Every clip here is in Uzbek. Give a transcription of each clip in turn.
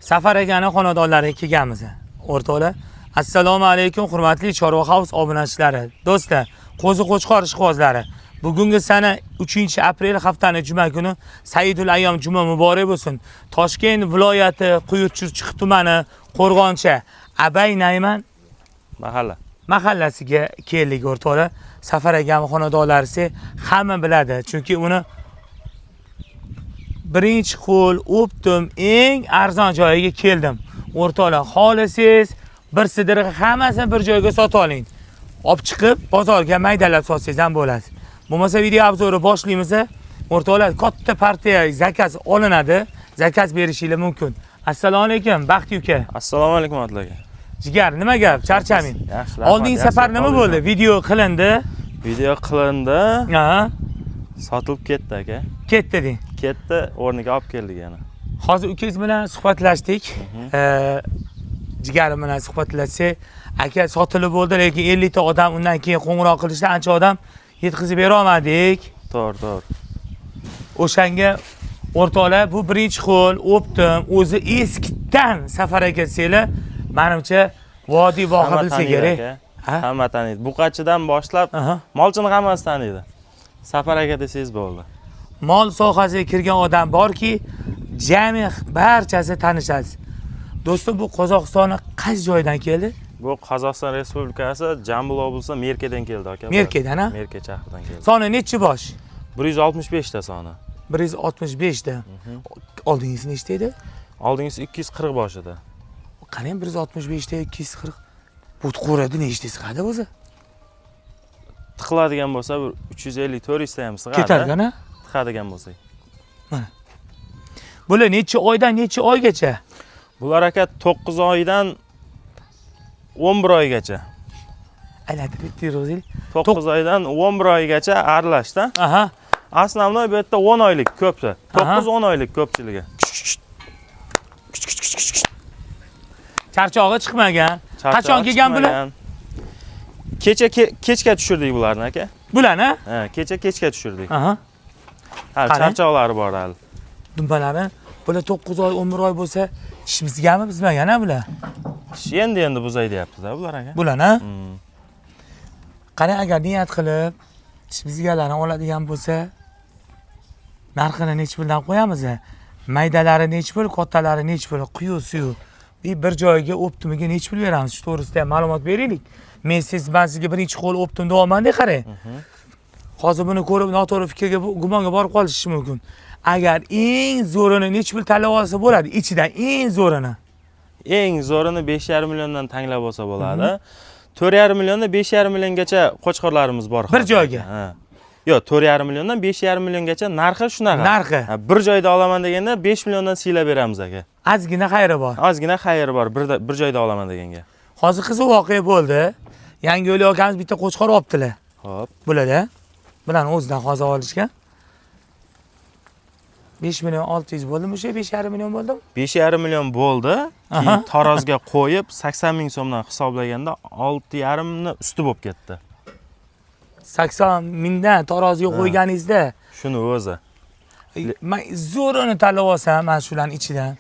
Safar akani xonadonlariga kelganmiz. O'rtoqlar, assalomu alaykum hurmatli Chorva House obunachilari. Do'stlar, qo'zi-qo'chqor ishqibozlari. Bugungi sana 3-aprel haftaning juma kuni Saidul Ayyom juma muborak bo'lsin. Toshkent viloyati Quyurchirchiq tumani Qo'rg'oncha Abay Nayman mahallasiga keldik o'rtoqlar. Safar akani xonadonlarisi hamma biladi, chunki uni birinchi qo'l o'pdim, eng arzon joyiga keldim. O'rtoqlar, xolisiz bir sidirga hammasini bir joyga sotib oling. Olib chiqib bozorga maydalab sotsangiz ham bo'ladi. Bo'lmasa video obzori boshlaymiz. O'rtoqlar, katta partiya zakaz olinadi. Zakaz berishingiz mumkin. Assalomu alaykum, Baxti uka. Assalomu alaykum aka. Jigar, nima gap? Charchamin. Oldingi safar nima bo'ldi? Video qilindi. Video qilindi. Ha. Sotilib ketdi aka. Ketdi deng. Ketdi, o'rniga olib keldik yana. Hozir ukangiz bilan suhbatlashdik. Jigarim bilan suhbatlashsak, aka sotilib bo'ldi, lekin 50 ta odam undan keyin qo'ng'iroq qilishdi, ancha odam yetkazib bera olmadik. To'g'ri. O'shanga o'rtoqlar, bu birinchi qo'l o'pdim. O'zi eskidan Safar aka seli, menimcha vodiy voha bilsa kerak. Hamma taniydi. Buqachidan boshlab molchini hammasi taniydi. Safar aka desangiz bo'ldi. Mol sohasiga kirgan odam borki, jami barchasi tanishasiz. Do'stlar, bu Qozog'istonning qaysi joyidan keldi? Bu Qozog'iston Respublikasi Jambul oblasi Merkedan keldi aka. Merkedan, ha? Merke shahridan keldi. Soni nechi bosh? 165 ta soni. 165 ta. Oldingiz nechta edi? Oldingiz 240 bosh edi. Qarang, 165 ta 240. Bu qo'radi nechta sig'adi o'zi? Tiqiladigan bo'lsa 350-400 ta ham sig'adi. Ketargan-a? Tiqadigan bo'lsak. Mana. Bular necha oydan necha oygacha? Bular aka 9 oydan 11 oygacha. Aylantirib o'tdingiz. 9 oydan 11 oygacha aralashdi. Aha. Asnomnoy bu yerda 10 oylik ko'pdi. 9-10 oylik ko'pchiligi. Charchog'i chiqmagan. Qachon kelgan bular? Kechga tushirdik bularni aka. Bularni? Ha, kechga tushirdik. Aha. Ha, charchoqlari bor hali. Dumbalari bular 9 oy, 11 oy bo'lsa, ish bizgami, bizmagana bular? Endi buzay deyapti-da bular aka. Bularni? Qarang, agar niyat qilib ish bizgalarni oladigan bo'lsa, narxini nech puldan qo'yamiz? Maydalari nech pul, kattalari nech pul, suyu. Bir joyga o'ptimiga nech pul beramiz? Shu to'g'risida ham ma'lumot beraylik. Men sizga birinchi qo'l o'pdim deyapman-da, qarang. Hozir buni ko'rib noto'g'ri fikrga, gumonga borib qolishingiz mumkin. Agar eng zo'rini nech pul tanlab olsa bo'ladi? Ichidan eng zo'rini. Eng zo'rini 5,5 milliondan tanlab olsa bo'ladi. 4,5 milliondan 5,5 milliongacha qo'chqorlarimiz bor. Bir joyga. Ha. Yo'q, 4,5 milliondan 5,5 milliongacha narxi shunaqa. Narxi. Bir joyda olaman deganda 5 milliondan siylab beramiz aka. Ozgina xayri bor. Ozgina xayri bor bir joyda olaman deganga. Hozir qiziq voqea bo'ldi. Yangiyo'l akamiz bitta qo'chqor olibdilar. Xo'p. Bo'ladi. Bilan o'zidan hozir olishgan. 5 million 600 bo'ldimi o'sha? 5,5 million bo'ldimi? 5,5 million bo'ldi. Keyin tarozga qo'yib 80 ming so'mdan hisoblaganda 6,5 ni usti bo'lib ketdi. 80 mingdan taroziga qo'yganingizda shuni o'zi. Men zo'rini tanlab olsam, mana shularning ichidan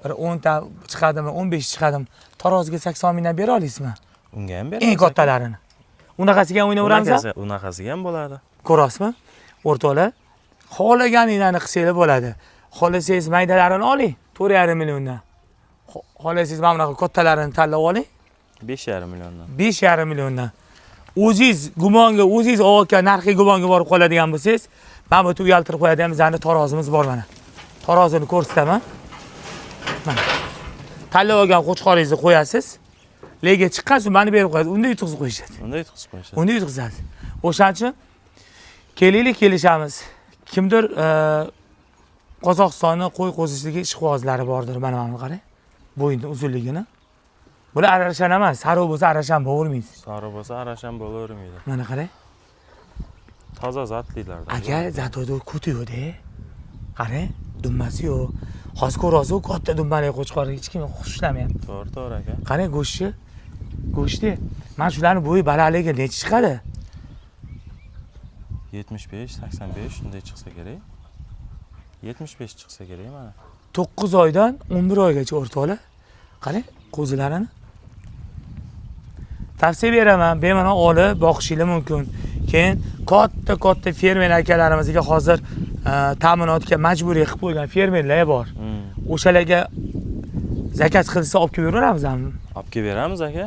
bir 10 ta chiqadimi, 15 chiqadimi, taroziga 80 mingdan bera olasizmi? Unga ham beramiz. Eng kattalarini. Unaqasiga ham o'ynaveramiz. Unaqasiga ham bo'ladi. Ko'rasizmi? O'rtoqlar, xohlaganinglarni qilsangiz bo'ladi. Xohlasangiz maydalarini oling, 4,5 milliondan. Xohlasangiz mana bunaqa kattalarini tanlab oling, 5,5 milliondan. 5,5 milliondan. O'zingiz gumonga, o'zingiz aka narxiy gumonga borib qoladigan bo'lsangiz, men bu uyaltirib qo'yadigan bizning tarozimiz bor mana. Tarozini ko'rsataman. Mana. Tanlab olgan qo'chqoringizni qo'yasiz. Lega chiqqan so'ng meni berib qo'yasiz. Unda yutqizib qo'yishadi. Unda yutqizadi. O'shaning uchun kelaylik, kelishamiz. Kimdir Qozog'istonning qo'y qo'zishligi ishqibozlari bordir, mana qarang. Bo'yinni uzunligini. Bular arashan emas, sariq bo'lsa arashan bo'lavermaydi. Sariq bo'lsa arashan bo'lavermaydi. Mana qarang. Toza zotlilar. Agar zatoda ko'tiydi. Qarang, dumbasi yo'q. Hozir ko'rasiz, katta dumbali qo'chqorni hech kim xushlamayapti. To'g'ri aka. Qarang, go'shti. Mana shularning bo'yi balandligi necha chiqadi? 75, 85 shunday chiqsa kerak. 75 chiqsa kerak mana. 9 oydan 11 oygacha o'rtoqlar. Qarang, qo'zilarini. Tavsiya beraman, bemalol olib boqishingiz mumkin. Keyin katta fermer akalarimizga hozir ta'minotga majburiy qilib qo'ygan fermerlar bor. O'shalarga zakaz qilsa olib kelib beraveramizmi? Olib kelib beramiz aka.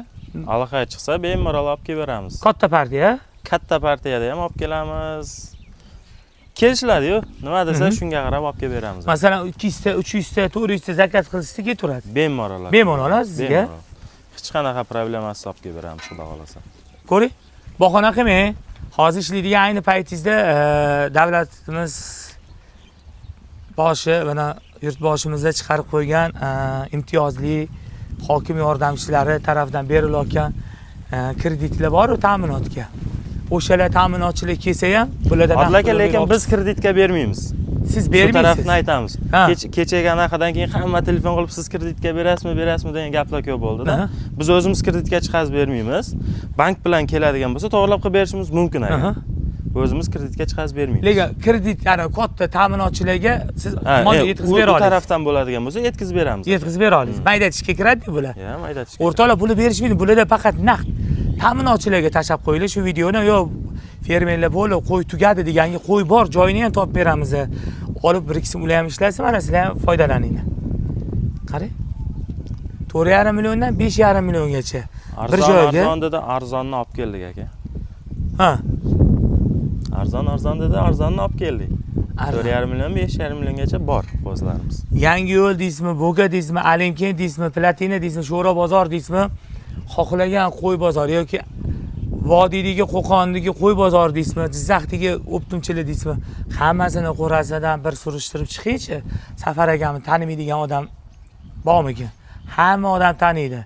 Aloqaga chiqsa bemalol olib kelib beramiz. Katta partiya. Katta partiyada ham olib kelamiz. Kelishiladi-yu. Nima desa shunga qarab olib kelib beramiz. Masalan, 200 ta, 300 ta, 400 ta zakaz qilsa ketaveradi. Bemalol. Bemalol sizga. Hech qanaqa problemasiz olib kelib beramiz, xudo xolasa. Ko'ring, bahona qilmang. Hozir ishlaydigan ayni paytingizda davlatimiz boshi mana yurtboshimizda chiqarib qo'ygan imtiyozli hokim yordamchilari tomonidan berilayotgan kreditlar bor-ku ta'minotga. O'shalar ta'minotchilik kelsa ham bularda lekin biz kreditga bermaymiz. Siz Shu bermaysiz. tarafni aytamiz. Kechaga anaqadan keyin hamma telefon qilib siz kreditga berasizmi degan gaplar ko'p bo'ldi-da. Biz o'zimiz kreditga chiqazib bermaymiz. Bank bilan keladigan bo'lsa to'g'rilab qilib berishimiz mumkin aka. O'zimiz kreditga chiqazib bermaymiz. Lekin kredit, ya'ni katta ta'minotchilarga siz molni yetkazib bera olasiz. Bu tarafdan bo'ladigan bo'lsa yetkazib beramiz. Yetkazib bera olasiz. Maydatishga kiradi bular. Ya, maydatishga. O'rtoqlar, buni berishmaydi. Bularda faqat naqd ta'minotchilarga tashab qo'yinglar shu videoni. Yo, fermerlar bo'lib qo'y tugadi deganga qo'y bor, joyini ham topib beramiz. Olib bir qism ular ham ishlasa, mana sizlar ham foydalaninglar. Qarang. 4,5 milliondan 5,5 milliongacha. Bir joyga. Arzon dedi, arzonni olib keldik aka. Ha. Arzon dedi, arzonni olib keldik. 4,5 million, 5,5 milliongacha bor qo'zlarimiz. Yangi yo'l deysizmi, Bo'ga deysizmi, Alimken deysizmi, Platina deysizmi, Sho'ro bozor deysizmi, xohlagan qo'y bozori yoki vodiydagi Qo'qondagi qo'y bozor deysizmi, Jizzaxdagi Optimchilik deysizmi, hammasini qo'rasidan bir surishtirib chiqingchi. Safar akamni tanimaydigan odam bormikin? Hamma odam taniydi.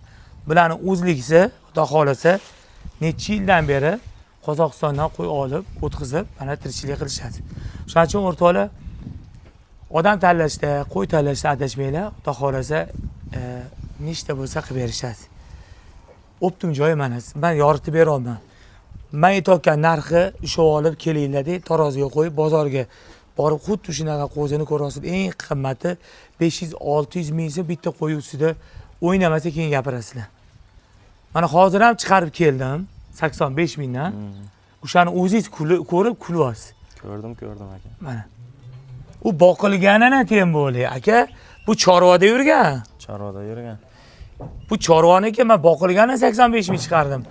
Bularni o'zligisi, xudo xolasa, necha yildan beri Qozog'istondan qo'y olib, o'tkazib, mana tirikchilik qilishadi. Shuning uchun o'rtoqlar, odam tanlashda, qo'y tanlashda adashmanglar. Xudo xolasa, nechta bo'lsa qilib berishadi. Optim joyi mana. Men yoritib bera olmayman. Men aytayotgan narxi ushlab olib kelinglar deb taroziga qo'yib, bozorga borib xuddi shunaqa qo'zini ko'rasiz. Eng qimmati 500-600 ming so'm bitta qo'y ustida o'ynamasa keyin gapirasizlar. Mana hozir ham chiqarib keldim 85 mingdan. O'shani o'zingiz ko'rib kulyapsiz. Ko'rdim aka. Mana. U boqilganini tem bo'li, aka. Bu chorvada yurgan. Chorvada yurgan. Bu chorvoniki men boqilgani 85 ming chiqardim.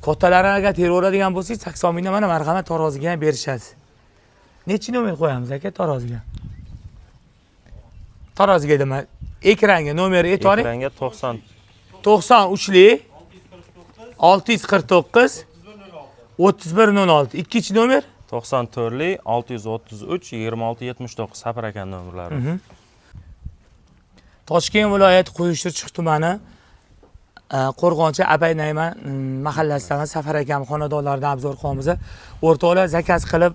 Kattalarni agar teraveradigan bo'lsangiz 80 mingdan mana marhamat taroziga ham berishadi. Necha nomer qo'yamiz aka taroziga? Taroziga nima? Ekranga nomeri aytavering. Ekranga 90. 93lik 649 3106. Ikkinchi nomer 94lik 633 2679 Safar aka nomerlari. Toshkent viloyati Qo'yishtirchiq tumani Qo'rg'onchi Abay Nayman mahallasidan Safar akam xonadonlaridan Abzorxonimiz. O'rtoqlar zakaz qilib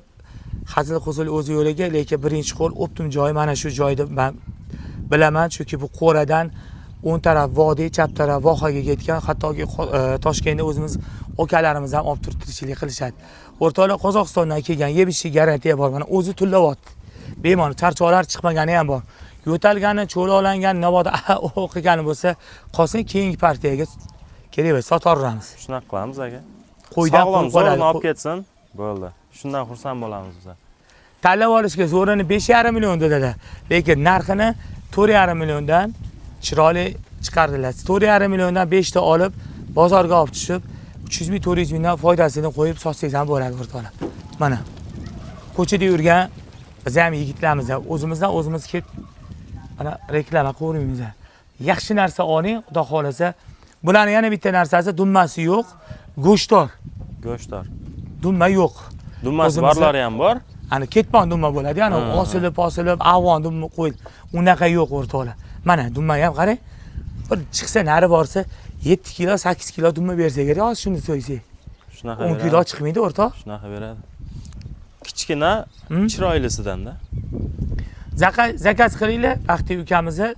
hazil huzul o'z yo'liga, lekin birinchi qo'l optim joy mana shu joyda men bilaman, chunki bu Qo'radan o'ng taraf vodiy, chap taraf vohaga ketgan, hattoki Toshkentda o'zimiz okalarimiz ham olib turib tirikchilik qilishadi. O'rtoqlar, Qozog'istondan kelgan yebishi garantiya bor. Mana o'zi tullayapti. Bemalol charchoqlar chiqmagani ham bor. Yo'talgani, cho'loqlangan, navoda o'qigani bo'lsa, qolsin keyingi partiyaga kerak bo'lsa sotaveramiz. Shunaqa qilamiz aka. Qo'ydan zo'rini olib ketsin, bo'ldi. Shundan xursand bo'lamiz biz. Tanlab olishga zo'rini 5,5 million dedilar, lekin narxini 4,5 milliondan chiroyli chiqardilar. 4,5 milliondan 5 ta olib, bozorga olib tushib, 300 ming 400 mingdan foydasini qo'yib sotsangiz ham bo'ladi o'rtoqlar. Mana ko'chada yurgan biz ham yigitlarimiz, o'zimizdan o'zimiz kelib mana reklama qilamiz. Yaxshi narsa oling, xudo xolasa. Bularning yana bitta narsasi, dummasi yo'q, go'shtdor. Go'shtdor. Dumma yo'q. Dummasi borlari ham bor. Ani ketmon dumma bo'ladi, ya'ni osilib, avon dumma qo'yil. Unaqa yo'q o'rtoqlar. Mana dumma ham qarang. Bir chiqsa nari borsa 7 kilo, 8 kilo dumma bersa kerak, hozir shuni so'ysak. Shunaqa 10 kilo chiqmaydi o'rtoq. Shunaqa beradi. Kichkina, chiroylisidan-da. Zakaz qilinglar, Baxtiy ukamizni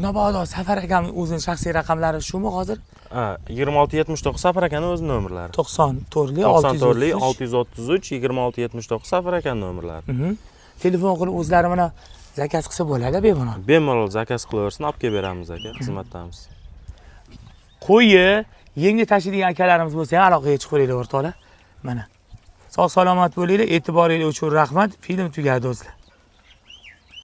Nabodo Safar akamning o'zining shaxsiy raqamlari shumi hozir? 2679 Safar akaning o'z nomerlari. 94lik 633 2679 Safar akaning nomerlari. Telefon qilib o'zlari mana zakaz qilsa bo'ladi bemalol. Bemalol zakaz qilaversin, olib kelib beramiz aka, xizmatdamiz. Qo'yi yengli tashiydigan akalarimiz bo'lsa ham aloqaga chiqaveringlar o'rtoqlar. Mana. Sog' salomat bo'linglar, e'tiboringiz uchun rahmat. Film tugadi do'stlar.